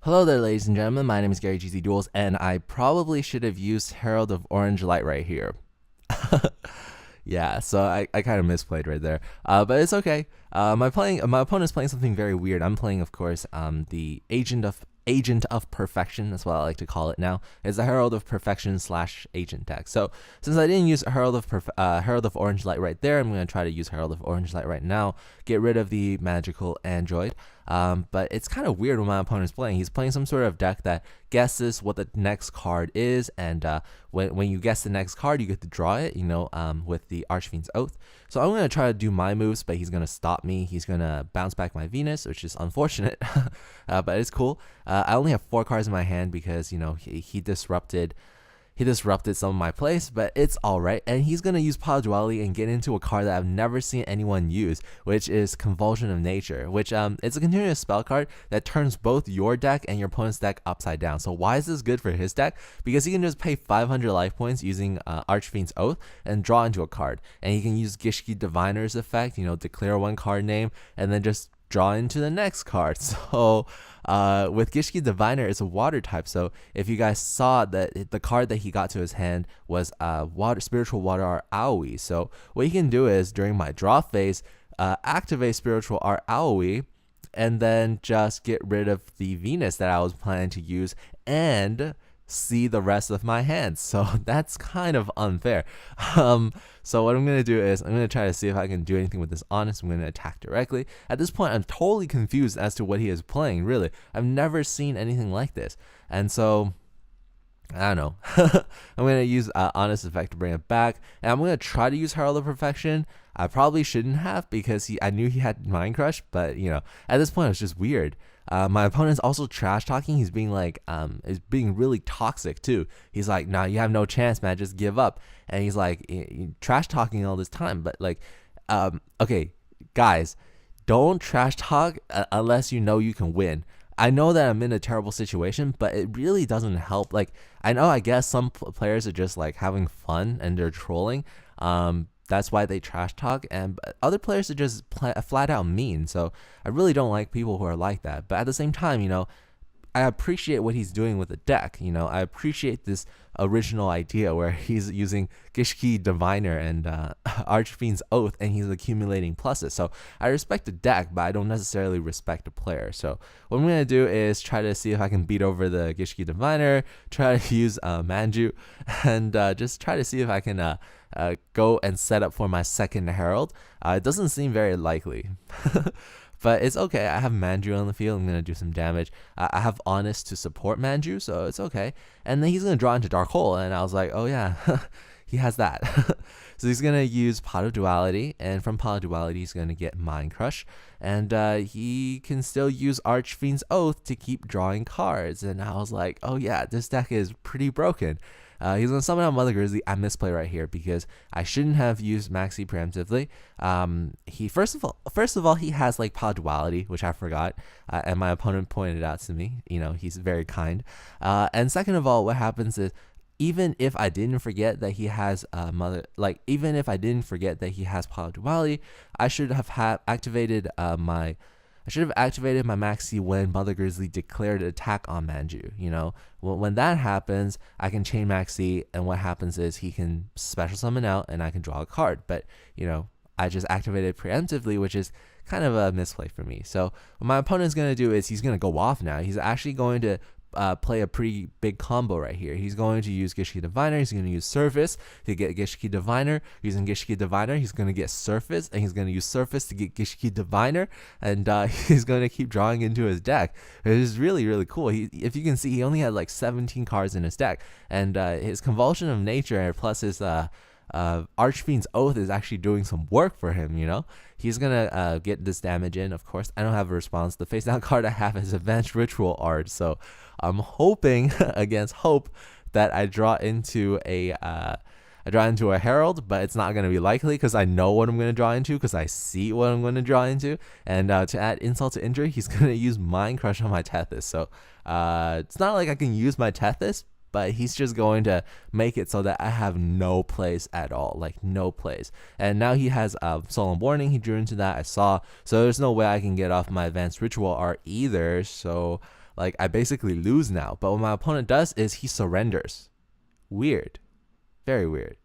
Hello there, ladies and gentlemen. My name is gzduel, and I probably should have used Herald of Orange Light right here. Yeah, so I kind of misplayed right there, but it's okay. My opponent's playing something very weird. I'm playing, of course, the Agent of Perfection. That's what I like to call it now. It's the Herald of Perfection / Agent deck. So since I didn't use Herald of Orange Light right there, I'm going to try to use Herald of Orange Light right now. Get rid of the magical android. But it's kind of weird when my opponent's playing. He's playing some sort of deck that guesses what the next card is, and when you guess the next card, you get to draw it, with the Archfiend's Oath. So I'm going to try to do my moves, but he's going to stop me. He's going to bounce back my Venus, which is unfortunate, but it's cool. I only have 4 cards in my hand because, he disrupted some of my plays, but it's alright. And he's going to use Power Duality and get into a card that I've never seen anyone use, which is Convulsion of Nature, which it's a continuous spell card that turns both your deck and your opponent's deck upside down. So why is this good for his deck? Because he can just pay 500 life points using Archfiend's Oath and draw into a card. And he can use Gishki Diviner's effect, declare one card name and then just draw into the next card. So with Gishki Diviner, it's a water type. So if you guys saw that the card that he got to his hand was Spiritual Water Art Aoi. So what he can do is during my draw phase, activate Spiritual Art Aoi and then just get rid of the Venus that I was planning to use and see the rest of my hands. So that's kind of unfair. So what I'm going to do is I'm going to try to see if I can do anything with this Honest. I'm going to attack directly. At this point, I'm totally confused as to what he is playing, really. I've never seen anything like this. And so I don't know. I'm going to use Honest Effect to bring it back. And I'm going to try to use Herald of Perfection. I probably shouldn't have because I knew he had Mind Crush. But, at this point, it was just weird. My opponent's also trash talking. He's being is being really toxic too. He's like, nah, you have no chance, man. Just give up. And he's like trash talking all this time. But okay, guys, don't trash talk unless you know you can win. I know that I'm in a terrible situation, but it really doesn't help. I guess some players are just having fun and they're trolling. That's why they trash talk, and other players are just flat out mean. So I really don't like people who are like that. But at the same time, I appreciate what he's doing with the deck. I appreciate this original idea where he's using Gishki Diviner and Archfiend's Oath, and he's accumulating pluses. So I respect the deck, but I don't necessarily respect the player. So what I'm going to do is try to see if I can beat over the Gishki Diviner, try to use Manju, and just try to see if I can go and set up for my second Herald. It doesn't seem very likely. But it's okay. I have Manju on the field. I'm going to do some damage. I have Honest to support Manju, so it's okay. And then he's going to draw into Dark Hole. And I was like, oh yeah, he has that. So he's going to use Pot of Duality. And from Pot of Duality, he's going to get Mind Crush. And he can still use Archfiend's Oath to keep drawing cards. And I was like, oh yeah, this deck is pretty broken. He's going to summon out Mother Grizzly. I misplay right here because I shouldn't have used Maxi preemptively. He first of all, he has Power Duality, which I forgot, and my opponent pointed out to me. He's very kind. And second of all, what happens is even if I didn't forget that he has even if I didn't forget that he has Power Duality, I should have activated my Maxi when Mother Grizzly declared an attack on Manju. When that happens, I can chain Maxi, and what happens is he can special summon out, and I can draw a card. But I just activated preemptively, which is kind of a misplay for me. So what my opponent's gonna do is he's gonna go off now. He's actually going to play a pretty big combo right here. He's going to use Gishki Diviner. He's going to use Surface to get Gishki Diviner. Using Gishki Diviner, he's going to get Surface, and he's going to use Surface to get Gishki Diviner, and he's going to keep drawing into his deck. It is really, really cool. If you can see, he only had 17 cards in his deck, and his Convulsion of Nature plus his Archfiend's Oath is actually doing some work for him. He's gonna get this damage in. Of course, I don't have a response. The face down card I have is Advanced Ritual Art, so I'm hoping against hope that I draw into a Herald, but it's not going to be likely because I know what I'm going to draw into, because I see what I'm going to draw into. And to add insult to injury, he's going to use Mind Crush on my Tethys. So it's not like I can use my Tethys, but he's just going to make it so that I have no plays at all, no plays. And now he has Solemn Warning. He drew into that, I saw. So there's no way I can get off my Advanced Ritual Art either. So like I basically lose now. But what my opponent does is he surrenders. Weird. Very weird.